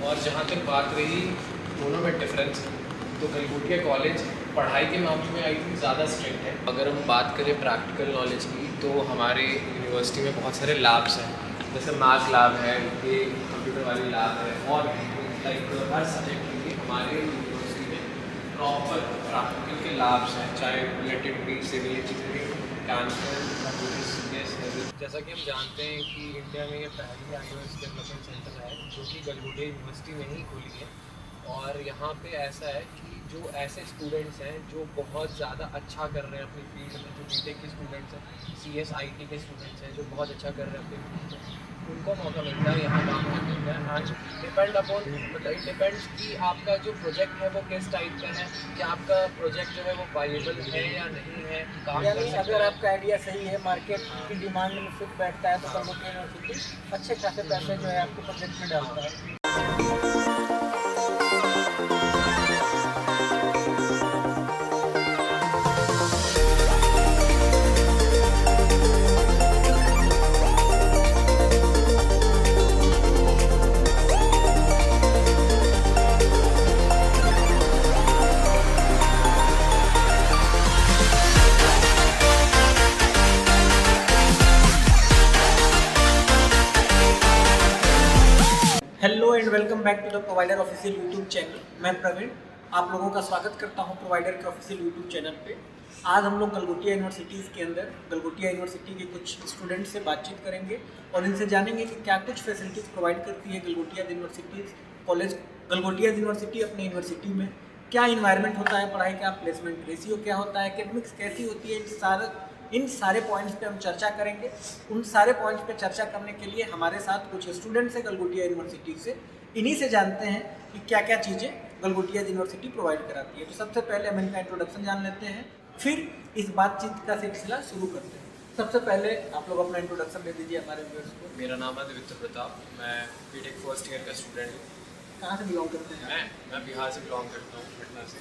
और जहाँ तक बात रही दोनों में डिफरेंस, तो गलगोटिया कॉलेज पढ़ाई के मामले में आई थिंक ज़्यादा स्ट्रिक्ट है। अगर हम बात करें प्रैक्टिकल नॉलेज की, तो हमारे यूनिवर्सिटी में बहुत सारे लैब्स हैं, जैसे मैथ लैब है, ये कंप्यूटर वाली लैब है, और लाइक हर सब्जेक्ट के लिए हमारे यूनिवर्सिटी में प्रॉपर प्रैक्टिकल के लैब्स हैं, चाहे रिलेटेड भी civil engineering, cancer, computer science. जैसा कि हम जानते हैं कि इंडिया में ये पहली iOS डेवलपमेंट सेंटर है जो कि गलगोटिया यूनिवर्सिटी में ही खुली है। और यहाँ पे ऐसा है कि जो ऐसे स्टूडेंट्स हैं जो बहुत ज़्यादा अच्छा कर रहे हैं अपनी फील्ड में, जो बीटेक के स्टूडेंट्स हैं, CSIT के स्टूडेंट्स हैं जो बहुत अच्छा कर रहे हैं अपनी फील्ड में, उनको मौका मिलता है यहाँ काम करने का। एंड डिपेंड अपॉन, मतलब इट डिपेंड्स कि आपका जो प्रोजेक्ट है वो किस टाइप का है, कि आपका प्रोजेक्ट जो है वो वायबल है या नहीं है, काम कर यानी सकता अगर है। आपका आइडिया सही है, मार्केट की डिमांड में फिट बैठता है, तो गलगोटिया यूनिवर्सिटी अच्छे खासे पैसे जो है आपके प्रोजेक्ट में डालता है। Hello and welcome back to the provider official YouTube channel. मैं प्रवीण आप लोगों का स्वागत करता हूं प्रोवाइडर के ऑफिशियल यूट्यूब चैनल पे। आज हम लोग गलगोटिया यूनिवर्सिटीज़ के अंदर गलगोटिया यूनिवर्सिटी के कुछ स्टूडेंट्स से बातचीत करेंगे और इनसे जानेंगे कि क्या कुछ फैसिलिटीज़ प्रोवाइड करती है Galgotia universities college. Galgotia university अपनी यूनिवर्सिटी में क्या इन्वायरमेंट होता है पढ़ाई का, प्लेसमेंट रेशियो क्या होता है, एकेडमिक्स कैसी होती है, इन सारे पॉइंट्स पे हम चर्चा करेंगे। उन सारे पॉइंट्स पे चर्चा करने के लिए हमारे साथ कुछ स्टूडेंट्स हैं गलगोटिया यूनिवर्सिटी से। इन्हीं से जानते हैं कि क्या क्या चीज़ें गलगोटिया यूनिवर्सिटी प्रोवाइड कराती है। तो सबसे पहले हम इनका इंट्रोडक्शन जान लेते हैं, फिर इस बातचीत का सिलसिला शुरू करते हैं। सबसे पहले आप लोग अपना इंट्रोडक्शन दे दीजिए हमारे व्यूअर्स को। मेरा नाम है दिव्य प्रताप, मैं बीटेक फर्स्ट ईयर का स्टूडेंट हूँ। कहाँ से बिलोंग करते हैं? मैं बिहार से बिलोंग करता हूँ, पटना से।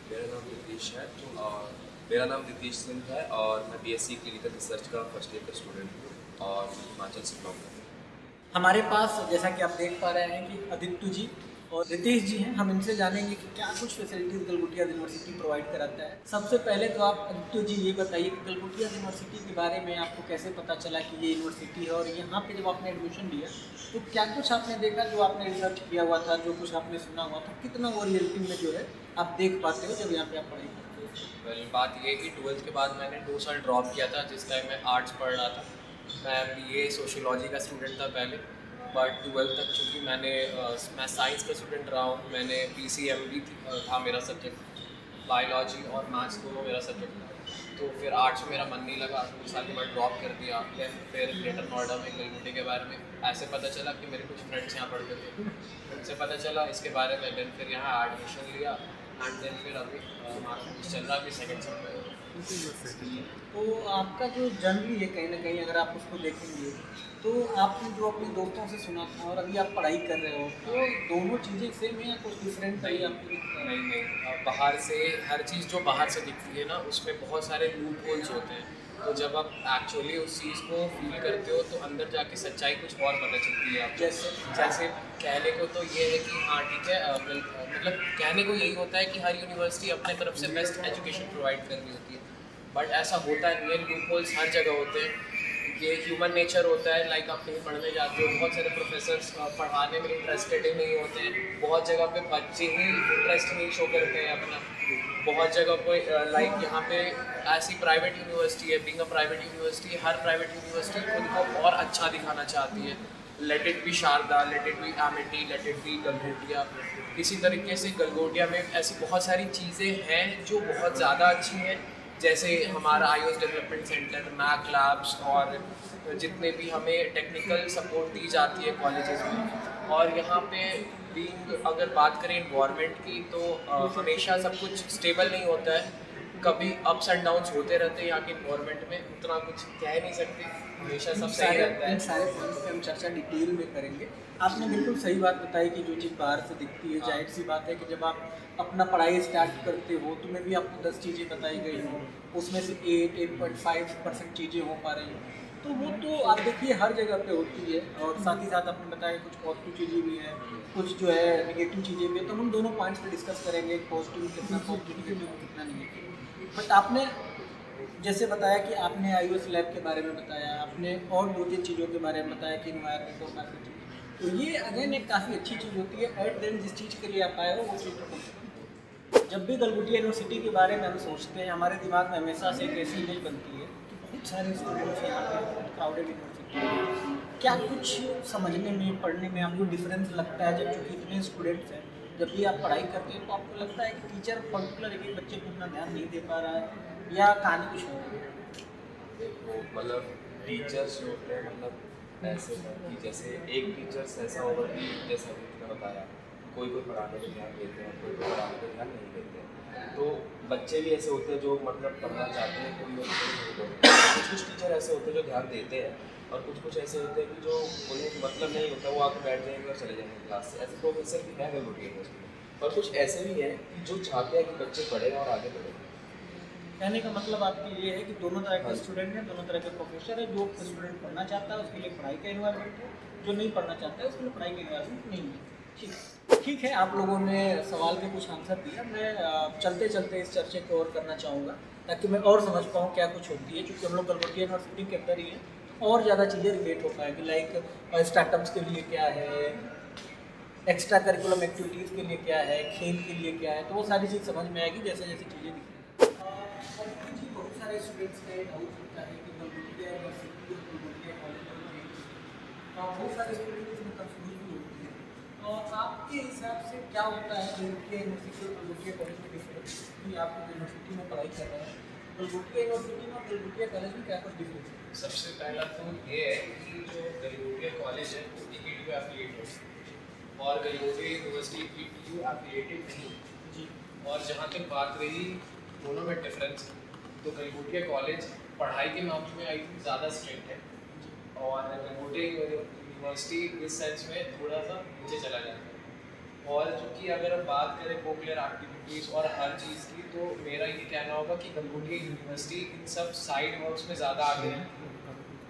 मेरा नाम नीतीश है और मेरा नाम नीतीश सिंह है और मैं BSc क्लिनिकल रिसर्च का फर्स्ट ईयर का स्टूडेंट हूँ और हिमाचल से बिलोंग करता हूँ। हमारे पास जैसा कि आप देख पा रहे हैं कि आदित्य जी और रितेश जी हैं। हम इनसे जानेंगे कि क्या कुछ फैसिलिटीज़ गलगोटिया यूनिवर्सिटी प्रोवाइड कराता है। सबसे पहले तो आप आदित्य जी ये बताइए कि गलगोटिया यूनिवर्सिटी के बारे में आपको कैसे पता चला कि ये यूनिवर्सिटी है, और यहाँ पे जब आपने एडमिशन लिया तो क्या कुछ आपने देखा, जो आपने रिसर्च किया हुआ था, जो कुछ आपने सुना हुआ था, कितना वो रियलिटी में जो है आप देख पाते हो जब यहाँ पे आप पढ़ाई करते हो? वेल, बात ये है कि 12th के बाद मैंने 2 साल ड्रॉप किया था, जिस टाइम मैं आर्ट्स पढ़ रहा था। मैं BA सोशियोलॉजी का स्टूडेंट था पहले, बट 12th तक चूँकि मैं साइंस का स्टूडेंट रहा हूँ, मैंने PCM भी था मेरा सब्जेक्ट, बायोलॉजी और मैथ्स दोनों मेरा सब्जेक्ट था। तो फिर आर्ट्स में मेरा मन नहीं लगा, 2 साल के बाद ड्रॉप कर दिया। फिर ग्रेटर नोएडा में गलगोटिया के बारे में ऐसे पता चला कि मेरे कुछ फ्रेंड्स यहाँ पढ़ते थे, उनसे पता चला इसके बारे में। देन फिर यहाँ एडमिशन लिया एंड देन फिर अभी मास्टर्स चल रहा, अभी सेकेंड सेम में। तो आपका जो जर्नी है, कहीं ना कहीं अगर आप उसको देखेंगे तो आपने जो अपने दोस्तों से सुना था और अभी आप पढ़ाई कर रहे हो, तो दोनों चीज़ें सेम है या कुछ डिफरेंट है आपको दिखता है? नहीं, बाहर से हर चीज़ जो बाहर से दिखती है ना, उसमें बहुत सारे लूप होल्स होते हैं। तो जब आप एक्चुअली उस चीज़ को फील करते हो तो अंदर जाके सच्चाई कुछ और पता चलती है आपको। जैसे कहने को तो ये है कि हाँ ठीक है, मतलब कहने को यही होता है कि हर यूनिवर्सिटी अपने तरफ से बेस्ट एजुकेशन प्रोवाइड कर रही होती है, बट ऐसा होता है नहीं है। लूप होल्स हर जगह होते हैं, ये ह्यूमन नेचर होता है। लाइक आप कहीं पढ़ने जाते हो, बहुत सारे प्रोफेसर्स पढ़ाने में इंटरेस्टेड ही नहीं होते हैं, बहुत जगह पे बच्चे ही इंटरेस्ट नहीं शो करते हैं अपना। बहुत जगह पे लाइक यहाँ पे ऐसी प्राइवेट यूनिवर्सिटी है, बीइंग अ प्राइवेट यूनिवर्सिटी, हर प्राइवेट यूनिवर्सिटी खुद को और अच्छा दिखाना चाहती है। Let it be Sharda, let it be Amity, let it be Galgotia. इसी तरीके से गलगोटिया में ऐसी बहुत सारी चीज़ें हैं जो बहुत ज़्यादा अच्छी हैं, जैसे हमारा iOS development centre, Mac labs, और जितने भी हमें टेक्निकल सपोर्ट दी जाती है कॉलेजेस में। और यहाँ पे अगर बात करें इन्वायरमेंट की, तो हमेशा सब कुछ स्टेबल नहीं होता है, कभी अप्स एंड डाउन्स होते रहते हैं। यहाँ के इन्वायरमेंट में उतना कुछ कह नहीं सकते, हमेशा सब सही रहता है। इन सारे पॉइंट्स पे हम चर्चा डिटेल में करेंगे। आपने बिल्कुल सही बात बताई कि जो चीज़ बाहर से दिखती है, जाहिर सी बात है कि जब आप अपना पढ़ाई स्टार्ट करते हो तो मैं भी आपको 10 चीज़ें बताई गई हो, उसमें से 8.5% चीज़ें हो पा रही हो। तो वो तो आप देखिए हर जगह पे होती है, और साथ ही साथ आपने बताया कुछ पॉजिटिव चीज़ें भी हैं, कुछ जो है निगेटिव चीज़ें भी हैं, तो हम दोनों पॉइंट्स पे डिस्कस करेंगे, पॉजिटिव कितना पॉजिटिव, निगेटिव कितना निगेटिव। बट आपने जैसे बताया कि आपने iOS लैब के बारे में बताया, आपने और दो तीन चीज़ों के बारे में बताया कि इन्वायरमेंट और काफ़ी चीज़, तो ये अगेन एक काफ़ी अच्छी चीज़ होती है। एट देन जिस चीज़ के लिए आप आए हो वो चीज़ तो जब भी गलगोटिया यूनिवर्सिटी के बारे में हम सोचते हैं, हमारे दिमाग में हमेशा से एक ऐसी इमेज बनती है कि बहुत सारे स्टूडेंट्स यहाँ पे, क्राउडेड यूनिवर्सिटी। क्या कुछ समझने में, पढ़ने में आपको डिफरेंस लगता है? जब चूँकि इतने स्टूडेंट्स हैं, जब भी आप पढ़ाई करते हैं तो आपको लगता है कि टीचर पर्टिकुलर एक बच्चे को उतना ध्यान नहीं दे पा रहा है, या कहानी कुछ और है? देखो मतलब टीचर्स जो होते हैं मतलब ऐसे हैं कि जैसे एक टीचर्स ऐसा होगा कि जैसा आपने बताया कोई कोई पढ़ाने पे ध्यान देते हैं, कोई कोई पढ़ाने पे ध्यान नहीं देते हैं। तो बच्चे भी ऐसे होते हैं जो मतलब पढ़ना चाहते हैं, कोई लोग नहीं होते। कुछ टीचर ऐसे होते हैं जो ध्यान देते हैं, और कुछ ऐसे होते हैं कि जो उन्हें मतलब नहीं होता, वो आके बैठ जाएंगे और चले जाएंगे क्लास से। ऐसे प्रोफेसर भी हैं गलगोटिया यूनिवर्सिटी में, और कुछ ऐसे भी हैं जो चाहते हैं कि बच्चे पढ़ें और आगे बढ़ें। कहने का मतलब आपकी ये है कि दोनों तरह के स्टूडेंट हैं, दोनों तरह के प्रोफेसर है। जो स्टूडेंट पढ़ना चाहता है उसके लिए पढ़ाई का इन्वायरमेंट है, जो नहीं पढ़ना चाहता है उसके लिए पढ़ाई का इन्वायरमेंट नहीं है। ठीक है, आप लोगों ने सवाल के कुछ आंसर दिया। मैं चलते चलते इस चर्चे को और करना चाहूँगा ताकि मैं और समझ पाऊँ क्या कुछ होती है, क्योंकि हम लोग गलगोटिया यूनिवर्सिटी के अंदर ही हैं, और ज़्यादा चीज़ें रिलेट हो पाएगी। लाइक स्टार्टअप्स के लिए क्या है, एक्स्ट्रा करिकुलम एक्टिविटीज़ के लिए क्या है, खेल के लिए क्या है, तो वो सारी चीज़ समझ में आएगी जैसे जैसे चीज़ें दिखेंगी। जी, बहुत सारे स्टूडेंट्स का डाउट होता है कि गलगोटिया यूनिवर्सिटी, गलगोटिया कॉलेज और बहुत सारे स्टूडेंट इसमें कंफ्यूज भी होते हैं। और आपके हिसाब से क्या होता है गलगोटिया यूनिवर्सिटी और गलगोटिया कॉलेज में डिफरेंस, कि आप यूनिवर्सिटी में पढ़ाई कर रहे हैं, गलगोटिया यूनिवर्सिटी में और गलगोटिया कॉलेज में क्या कुछ डिफरेंस है? सबसे पहला तो ये है कि जो गलगोटिया कॉलेज है वो EPU एफिलिएट है और गलगोटिया यूनिवर्सिटी EPU एफिलिएटेड नहीं है जी। और जहाँ तक बात रही दोनों में डिफरेंस, तो गलगोटिया कॉलेज पढ़ाई के मामले में आई थिंक ज़्यादा स्ट्रिक्ट है और गलगोटिया यूनिवर्सिटी इस सेंस में थोड़ा सा नीचे चला जाता है। और चूँकि अगर हम बात करें कोकुलर एक्टिविटीज़ और हर चीज़ की, तो मेरा ये कहना होगा कि गलगोटिया यूनिवर्सिटी इन सब साइड वर्क्स में ज़्यादा आगे है।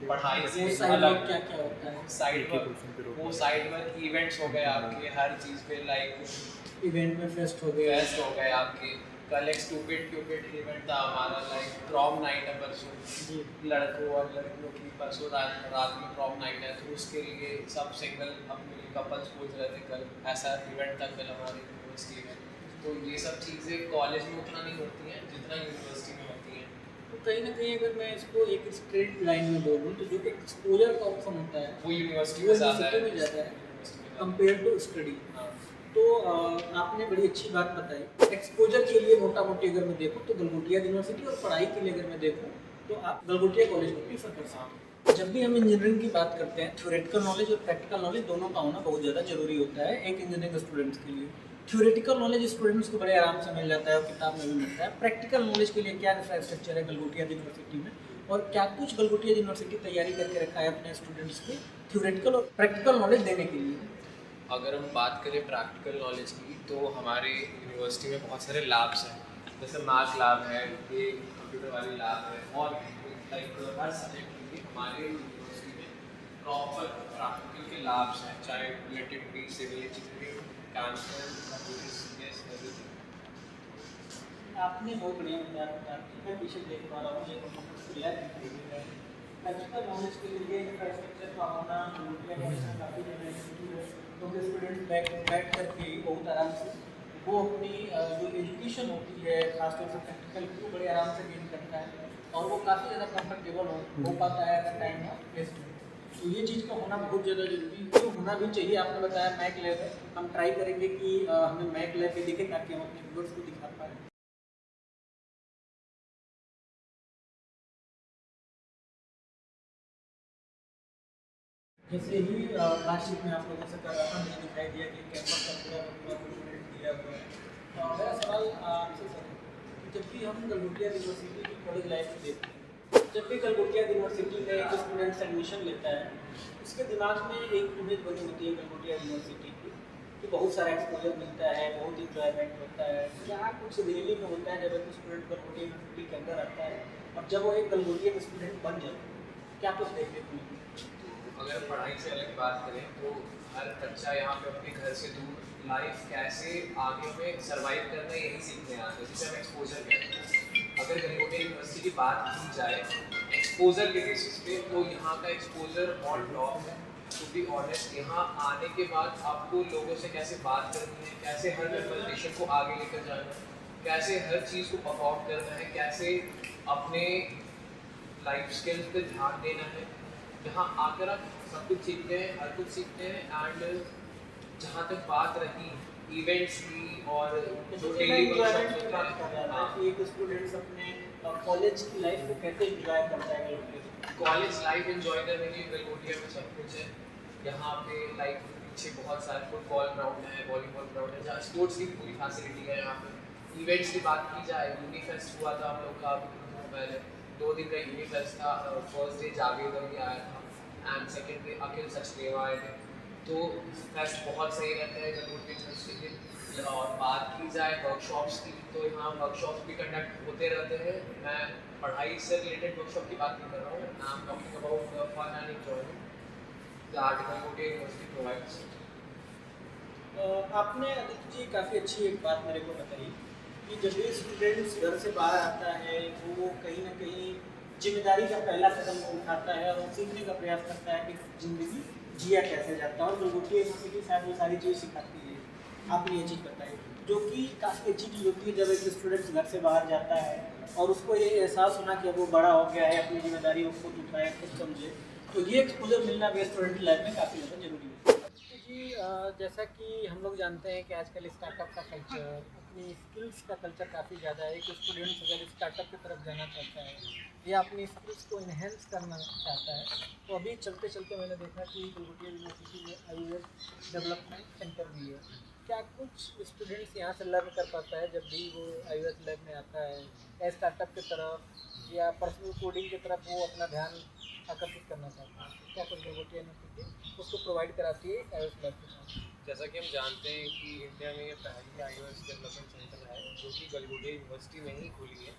पढ़ाई से अलग क्या क्या होता है? साइड वर्क, वो साइड वर्क इवेंट्स हो गए आपके हर चीज़ पे, लाइक इवेंट में फेस्ट हो गया, फेस्ट हो गए आपके। कल एक स्टूपिड इवेंट था हमारा, लाइक प्रॉम नाइट है परसों, लड़कों और लड़कियों की परसों रात में प्रॉम नाइट है, तो उसके लिए सब सिंगल अपने कपल्स पूछ रहे थे कल, ऐसा इवेंट था कल हमारी यूनिवर्सिटी में। तो ये सब चीज़ें कॉलेज में उतना नहीं होती हैं जितना यूनिवर्सिटी में होती हैं। तो कहीं ना कहीं अगर मैं इसको एक स्ट्रेट लाइन में बोलूँ तो जो एक्सपोजर का ऑप्शन होता है वो यूनिवर्सिटी में ज़्यादा है, यूनिवर्सिटी में कंपेयर टू स्टडी। हाँ। तो आपने बड़ी अच्छी बात बताई। एक्सपोजर के लिए मोटा मोटी अगर मैं देखूँ तो गलगोटिया यूनिवर्सिटी, और पढ़ाई के लिए अगर मैं देखूँ तो आप गलगोटिया कॉलेज को प्रीफर कर सकते हैं। जब भी हम इंजीनियरिंग की बात करते हैं, थ्योरेटिकल नॉलेज और प्रैक्टिकल नॉलेज दोनों का होना बहुत ज़्यादा जरूरी होता है एक इंजीनियरिंग स्टूडेंट्स के लिए। थ्योरेटिकल नॉलेज स्टूडेंट्स को बड़े आराम से मिल जाता है और किताब में भी मिलता है। प्रैक्टिकल नॉलेज के लिए क्या इंफ्रास्ट्रक्चर है गलगोटिया यूनिवर्सिटी में, और क्या कुछ गलगोटिया यूनिवर्सिटी तैयारी करके रखा है अपने स्टूडेंट्स की थ्योरेटिकल और प्रैक्टिकल नॉलेज देने के लिए? अगर हम बात करें प्रैक्टिकल नॉलेज की, तो हमारे यूनिवर्सिटी में बहुत सारे लैब्स हैं, जैसे मैथ लैब है, ये कंप्यूटर वाली लैब है, और लाइक हर सब्जेक्ट के लिए हमारे यूनिवर्सिटी में प्रॉपर प्रैक्टिकल के लैब्स हैं, चाहे relativity, civil engineering, cancer, computer science, everything. आपने बहुत बढ़िया बताया, मैं पीछे देख पा रहा हूँ ये प्रैक्टिकल नॉलेज के लिए इंफ्रास्ट्रक्चर का होना काफ़ी ज़्यादा, क्योंकि स्टूडेंट्स बैठ करके बहुत आराम से वो अपनी जो एजुकेशन होती है खासतौर से प्रैक्टिकल की, वो बड़े आराम से गेन करता है और वो काफ़ी ज़्यादा कंफर्टेबल हो पाता है एट टाइम ऑफ टेस्ट। तो ये चीज़ का होना बहुत ज़्यादा जरूरी है, तो होना भी चाहिए। आपने बताया मैक लैब है, हम ट्राई करेंगे कि हमें मैक लैब भी दिखे ताकि हम अपने व्यूअर्स को दिखा पाएँ। जैसे ही बातचीत में आप लोगों से कर रहा था, मुझे दिखाई दिया कि कैंपस का पूरा डॉक्यूमेंट दिया हुआ है। मेरा सवाल आपसे सर कि जब भी हम गलगोटिया यूनिवर्सिटी की कॉलेज लाइफ में देखते हैं, जब भी गलगोटिया यूनिवर्सिटी में एक स्टूडेंट्स एडमिशन लेता है, उसके दिमाग में एक इमेज बनी होती है गलगोटिया यूनिवर्सिटी की कि बहुत सारा एक्सपोजर मिलता है, बहुत इंजॉयमेंट होता है। यहाँ कुछ रियली में होता है जब एक स्टूडेंट गलगोटिया यूनिवर्सिटी के अंदर आता है और जब वो एक गलगोटिया स्टूडेंट बन जाए, क्या कुछ देखने को मिला? तो अगर पढ़ाई से अलग बात करें तो हर बच्चा यहाँ पे अपने घर से दूर लाइफ कैसे आगे में सर्वाइव करना है यही सीखने आता है, जिसे हम एक्सपोजर कहते हैं। अगर गंगोटे यूनिवर्सिटी की बात की जाए एक्सपोजर के बेसिस पे, तो यहाँ का एक्सपोजर ऑन टॉप है। टू बी ऑनेस्ट, यहाँ आने के बाद आपको लोगों से कैसे बात करनी है, कैसे हर कन्वर्सेशन को आगे लेकर जाना है, कैसे हर चीज़ को परफॉर्म करना है, कैसे अपने लाइफ स्किल्स पे ध्यान देना है। यहाँ आकर आप सब कुछ सीखते हैं, हर कुछ सीखते हैं। एंड जहाँ तक बात रही इवेंट्स की और जो डेली वर्कशॉप्स होते हैं, हाँ, एक स्टूडेंट्स अपने कॉलेज की लाइफ को कैसे एंजॉय करता है? कॉलेज लाइफ एंजॉय करने के लिए गलगोटिया में सब कुछ है। यहाँ पे लाइक पीछे बहुत सारे फुटबॉल ग्राउंड है, वॉलीबॉल ग्राउंड है, जहाँ स्पोर्ट्स की पूरी फैसिलिटी है। यहाँ पे इवेंट्स की बात की जाए, यूनिफेस्ट हुआ था हम लोग का पहले 2 दिन का यूनिफेस्ट था। फर्स्ट डे जावेदर भी आया था एंड सेकेंड डे अखिल सचदेवा आए थे। तो फेस्ट बहुत सही रहता है गलगोटिया यूनिवर्सिटी के। और बात की जाए वर्कशॉप्स की, तो यहाँ वर्कशॉप्स भी कंडक्ट होते रहते हैं। मैं पढ़ाई से रिलेटेड वर्कशॉप की बात नहीं कर रहा हूँ, I am talking about fun and enjoyment that Galgotia university provides. आपने आदित्य जी काफ़ी अच्छी एक बात मेरे को बताई कि जब भी स्टूडेंट्स घर से बाहर आता है वो कहीं ना कहीं जिम्मेदारी का पहला कदम उठाता है और वो सीखने का प्रयास करता है कि ज़िंदगी जिया कैसे जाता है। और गलगोटिया यूनिवर्सिटी शायद वो सारी चीज़ सिखाती है। आपने ये चीज़ बताई जो कि काफ़ी अच्छी चीज़ होती है जब एक स्टूडेंट घर से बाहर जाता है और उसको ये एहसास होना कि अब वो बड़ा हो गया है, अपनी जिम्मेदारी को खुद उठाए, खुद समझे। तो ये एक्सपोजर मिलना भी स्टूडेंट की लाइफ में काफ़ी ज़्यादा जरूरी है। जी जैसा कि हम लोग जानते हैं कि आजकल स्टार्टअप का कल्चर, अपनी स्किल्स का कल्चर काफ़ी ज़्यादा है। एक स्टूडेंट अगर स्टार्टअप की तरफ जाना चाहता है या अपनी स्किल्स को इन्हेंस करना चाहता है, तो अभी चलते चलते मैंने देखा कि गलगोटिया यूनिवर्सिटी में IUS डेवलपमेंट सेंटर भी है। क्या कुछ स्टूडेंट्स यहाँ से लर्न कर पाता है जब भी वो IUS लैब में आता है, या स्टार्टअप की तरफ या पर्सनल कोडिंग की तरफ वो अपना ध्यान आकर्षित करना चाहता है? क्या कुछ गलगोटिया यूनिवर्सिटी उसको प्रोवाइड कराती है IUS लैब के साथ? जैसा कि हम जानते हैं कि इंडिया में ये पहली IUS डेवलपमेंट सेंटर है जो कि गलगोटिया यूनिवर्सिटी में ही खुली है।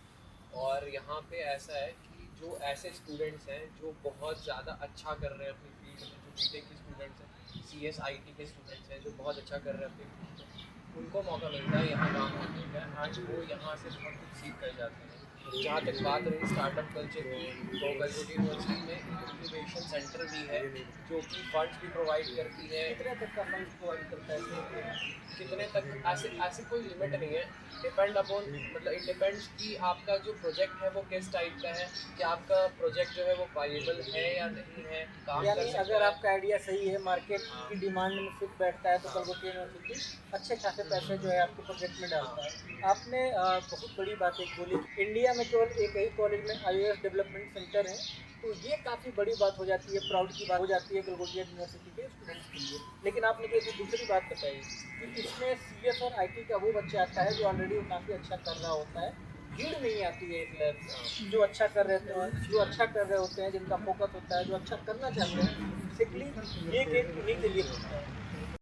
और यहाँ पे ऐसा है कि जो ऐसे स्टूडेंट्स हैं जो बहुत ज़्यादा अच्छा कर रहे हैं अपनी फील्ड में, जो BTech के स्टूडेंट्स हैं, CSIT के स्टूडेंट्स हैं जो बहुत अच्छा कर रहे हैं अपनी फील्ड में, उनको मौका मिलता है यहाँ काम करने का। आज वो यहाँ से बहुत कुछ सीख कर जाते हैं। जहाँ तक बात रही स्टार्टअप कल्चर की, तो गलगोटिया यूनिवर्सिटी में इंक्यूबेशन सेंटर भी है जो कि फंड्स भी प्रोवाइड करती है। कितने तक का फंड प्रोवाइड करता है? कितने तक ऐसे ऐसे कोई लिमिट नहीं है, डिपेंड अपॉन, मतलब इट डिपेंड्स कि आपका जो प्रोजेक्ट है वो किस टाइप का है, कि आपका प्रोजेक्ट जो है वो वायबल है या नहीं है, काम कर यानी सकता अगर है। आपका आइडिया सही है, मार्केट की डिमांड में फिट बैठता है, तो गलगोटिया यूनिवर्सिटी अच्छे खासे पैसे जो है आपके प्रोजेक्ट में डालता है। आपने बहुत बड़ी बात एक बोली, इंडिया में केवल एक ही कॉलेज में IUS डेवलपमेंट सेंटर है, तो ये काफ़ी बड़ी बात हो जाती है, प्राउड की बात हो जाती है गलगोटिया यूनिवर्सिटी के स्टूडेंट्स के लिए। लेकिन आपने जो दूसरी बात बताई कि इसमें CS और IT का वो बच्चा आता है जो ऑलरेडी काफ़ी अच्छा कर रहा होता है, भीड़ नहीं आती है इस लैब में। जो अच्छा कर रहे हैं, जो अच्छा कर रहे होते हैं, जिनका फोकस होता है, जो अच्छा करना चाहते हैं, बेसिकली ये गेम उन्हीं के लिए होता है।